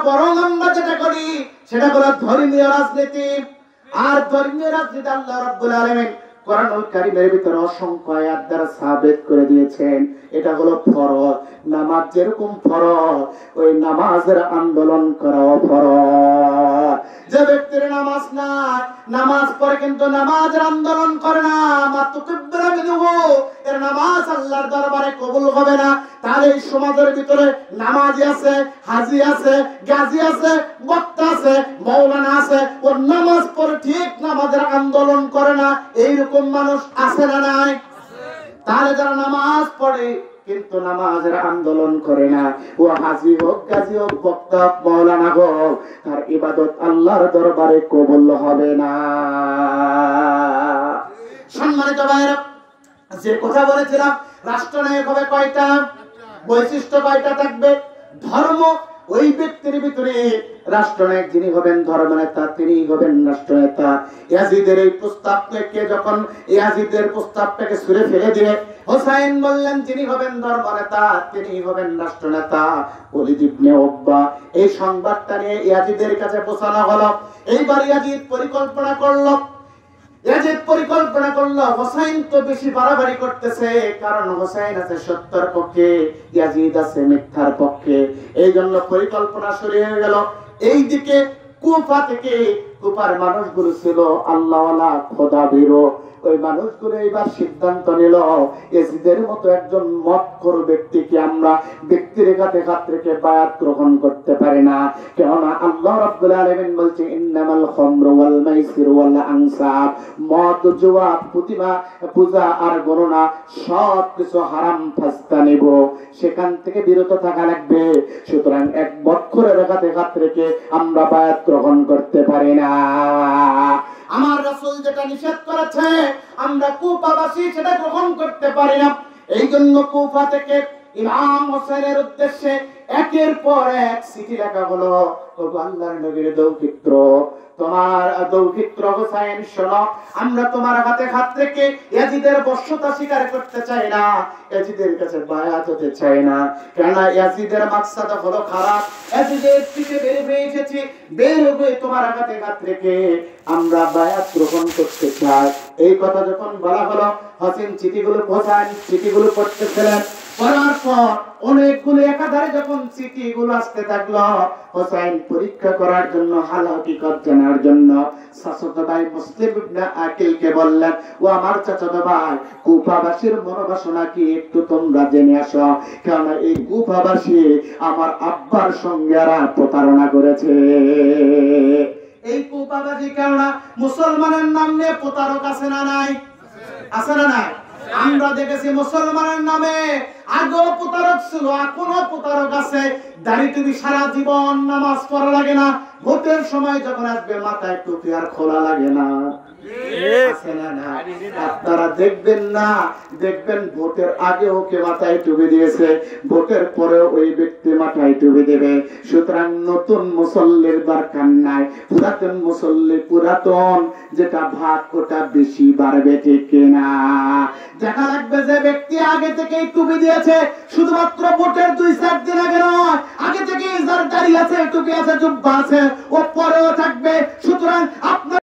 বরং আমরা যেটা করি সেটা হলো ধর্মীয় রাজনীতি। আর ধর্মীয় রাজনীতি আল্লাহ রাব্বুল আলামিন কোরআনুল কারীমের ভিতরে অসংখ্য আয়াত দ্বারা সাবিত করে দিয়েছেন। এটা হলো ফরজ। নামাজ যেরকম ফরজ, ওই নামাজের আন্দোলন করাও ফরজ। যে ব্যক্তির নামাজ নাই, নামাজ পড়ে কিন্তু নামাজের আন্দোলন করে না, মাতুকিব্বিরা মিনহু, এর নামাজ আল্লাহর দরবারে কবুল হবে না। তাহলে এই সমাজের ভিতরে নামাজি আছে, হাজি আছে, গাজী আছে, বক্তা আছে, মাওলানা আছে, ও নামাজ পড়ে ঠিক নামাজের আন্দোলন করে না, এইরকম মানুষ আছে না নাই? তাহলে যারা নামাজ পড়ে কিন্তু নামাজের আন্দোলন করে না, ও হাজি হোক, গাজী হোক, বক্তা হোক, মাওলানা হোক, তার ইবাদত আল্লাহর দরবারে কবুল হবে না। সম্মানিত ভাইরা, যে কথা বলেছিলাম, রাষ্ট্রনায়ক হবে কয়টা, বৈশিষ্ট্য কয়টা থাকবে? ধর্ম, ওই ব্যক্তির ভিতরে রাষ্ট্রনায়ক যিনি হবেন ধর্মনেতা, তিনি হবেন রাষ্ট্রনেতা। ইয়াজিদের এই প্রস্তাবটাকে যখন ইয়াজিদের প্রস্তাবটাকে ছুঁড়ে ফেলে দিয়ে হোসাইন বললেন তিনি হবেন ধর্মনেতা, তিনি হবেন রাষ্ট্রনেতা, ওলীদ ইবনে উকবা, এই সংবাদটা নিয়ে ইয়াজিদের কাছে পৌঁছানো হলো। এইবার ইয়াজিদ পরিকল্পনা করলো, হোসাইন তো বেশি বাড়াবাড়ি করতেছে, কারণ হোসাইন আছে সত্যের পক্ষে, ইয়াজিদ আছে মিথ্যার পক্ষে। এই জন্য পরিকল্পনা শুরু হয়ে গেল। এইদিকে কুফা থেকে, কুফার মানুষগুলো ছিল আল্লাহওয়ালা, খোদাভীরু, ওই মানুষগুলো এবার সিদ্ধান্ত নিল ইয়াজিদের মতো একজন মতখোর ব্যক্তিকে আমরা ব্যক্তিরেখাতে হাত রেখে বায়াত গ্রহণ করতে পারি না। কেননা আল্লাহ রাব্বুল আলামিন বলছে ইন্নামাল খামরু ওয়াল মাইসিরু ওয়াল আনসাব, মদ, জুয়া, প্রতিমা পূজা আর গণনা সব কিছু হারাম, ফাস্তানিব, সেখান থেকে বিরত থাকা লাগবে। সুতরাং এক মতখোরের হাতে হাত রেখে আমরা বায়াত গ্রহণ করতে পারি না। আমার রাসূল যেটা নিষেধ করেছে আমরা কুফাবাসী সেটা গ্রহণ করতে পারি না। এই জন্য কুফা থেকে ইমাম হোসেনের উদ্দেশ্যে একের পর এক চিঠি লেখা হলো। আল্লাহর নবীর দৌহিত্র, তোমার দৌহিত্র হোসেন, শোনো, আমরা তোমার হাতে হাত রেখে ইয়াজিদের বশ্যতা স্বীকার করতে চাই না, ইয়াজিদের কাছে বায়াত হতে চাই না। কেননা ইয়াজিদের মাকসাদ হলো খারাপ। ইয়াজিদের পিছে বের হয়ে এসেছি, বের হয়ে তোমার হাতে হাত রেখে আমরা বায়াত গ্রহণ করতে চাই। এই কথা যখন বলা হলো, হোসেন চিঠিগুলো পড়তেছিলেন। পড়ার পর অনেকগুলো একাধারে যখন চিঠিগুলো আসতে থাকলো, হোসেন পরীক্ষা করার জন্য, হাল হকিকত জানার জন্য চাচাতো ভাই মুসলিম ইবনে আকিলকে বললেন, ও আমার চাচাতো ভাই, কুফাবাসীর মনোবাসনা কি একটু তোমরা জেনে আসো, কারণ এই কুফাবাসী আমার আব্বার সঙ্গে প্রতারণা করেছে। এই কুফাবাসী কেননা মুসলমানের নাম নিয়ে প্রতারক আছে না নাই? আছে না নাই? আমরা দেখেছি মুসলমানের নামে আগেও প্রতারক ছিল, এখনো প্রতারক আছে। দাড়ি টুপি সারা জীবন, নামাজ পড়া লাগে না, ভোটের সময় যখন আসবে মাথায় টুপি আর খোলা লাগে না। আপনারা দেখবেন না, দেখবেন ভোটের আগে ওকে মাথায় টুপি দিয়েছে, ভোটের পরে ওই ব্যক্তি মাথায় টুপি দেবে। সুতরাং নতুন মুসল্লির দরকার নাই, পুরাতন মুসল্লি, পুরাতন যেটা ভাত ওটা বেশি বাড়বে, ঠিক কিনা? দেখা লাগবে যে ব্যক্তি আগে থেকেই টুপি দিয়েছে, শুধুমাত্র ভোটের 2-4 দিন আগে নয়, আগে থেকেই যার দাড়ি আছে, টুপি আছে, জুব্বা আছে, ও পরেও থাকবে। সুতরাং আপনার